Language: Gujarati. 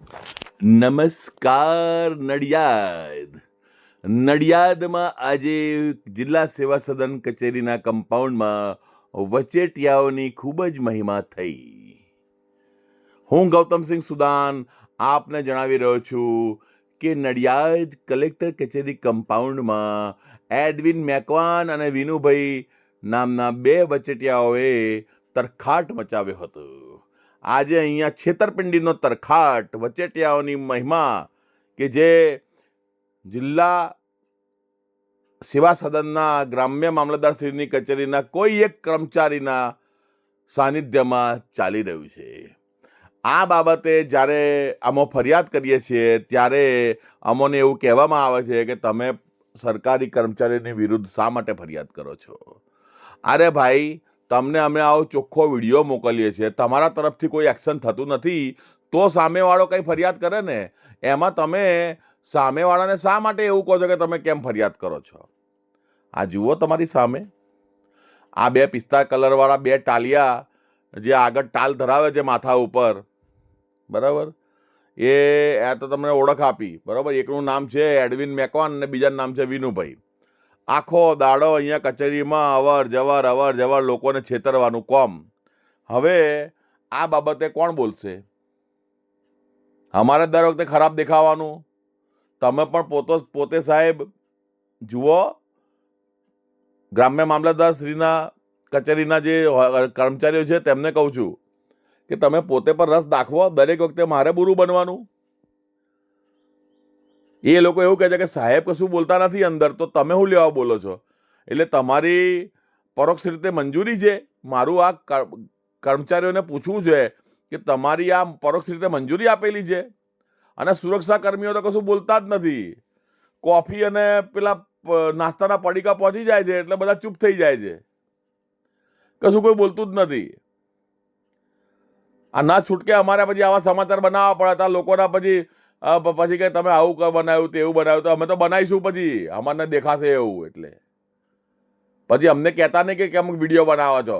નમસ્કાર નડિયાદમાં આજે જિલ્લા સેવા સદન કચેરીના કમ્પાઉન્ડમાં વચેટિયાઓની ખૂબ જ મહિમા થઈ. હું ગૌતમસિંહ સુદાન આપને જણાવી રહ્યો છું કે નડિયાદ કલેક્ટર કચેરી કમ્પાઉન્ડમાં એડવિન મેકવાન અને વિનુભાઈ નામના બે વચેટિયાઓએ તરખાટ મચાવ્યો હતો. આજે અહીંયા છેતરપિંડીનો તરખાટ, વચેટિયાઓની મહિમા કે જે જિલ્લા સેવા સદનના ગ્રામ્ય મામલતદારશ્રીની કચેરીના કોઈ એક કર્મચારીના સાનિધ્યમાં ચાલી રહ્યું છે. આ બાબતે જ્યારે અમે ફરિયાદ કરીએ છીએ ત્યારે અમોને એવું કહેવામાં આવે છે કે તમે સરકારી કર્મચારીની વિરુદ્ધ શા માટે ફરિયાદ કરો છો? અરે ભાઈ, તમને અમે આવો ચોખ્ખો વિડીયો મોકલીએ છીએ, તમારા તરફથી કોઈ એક્શન થતું નથી તો સામેવાળો કંઈ ફરિયાદ કરે ને, એમાં તમે સામેવાળાને શા માટે એવું કહો છો કે તમે કેમ ફરિયાદ કરો છો? આ જુઓ તમારી સામે, આ બે પિસ્તા કલરવાળા બે ટાલિયા જે આગળ ટાલ ધરાવે છે માથા ઉપર, બરાબર, એ તો તમને ઓળખ આપી, બરાબર. એકનું નામ છે એડવિન મેકવાન અને બીજાનું નામ છે વિનુભાઈ. આખો દાડો અહીંયા કચેરીમાં અવર જવર લોકોને છેતરવાનું કોમ. હવે આ બાબતે કોણ બોલશે? અમારે દર વખતે ખરાબ દેખાવાનું? તમે પણ પોતે સાહેબ જુઓ, ગ્રામ્ય મામલતદાર શ્રીના કચેરીના જે કર્મચારીઓ છે તેમને કહું છું કે તમે પોતે પર રસ દાખવો. દરેક વખતે મારે બુરું બનવાનું? એ લોકો એવું કહે છે કે સાહેબ કશું બોલતા નથી અંદર, તો તમે શું લેવા બોલો છો? એટલે તમારી પરોક્ષ રીતે મંજૂરી છે? મારું આ કર્મચારીઓને પૂછવું છે કે તમારી આ પરોક્ષ રીતે મંજૂરી આપેલી છે? અને સુરક્ષા કર્મીઓ તો કશું બોલતા જ નથી. કોફી અને પેલા નાસ્તાના પડીકા પહોંચી જાય છે એટલે બધા ચૂપ થઈ જાય છે, કશું કોઈ બોલતું જ નથી. આ ના છૂટકે અમારે પછી આવા સમાચાર બનાવવા પડે હતા લોકોના. પછી કે તમે આવું બનાવ્યું, તેવું બનાવ્યું, તો અમે તો બનાવીશું પછી, અમારને દેખાશે એવું. એટલે પછી અમને કહેતા નહીં કે કેમ વિડીયો બનાવો છો.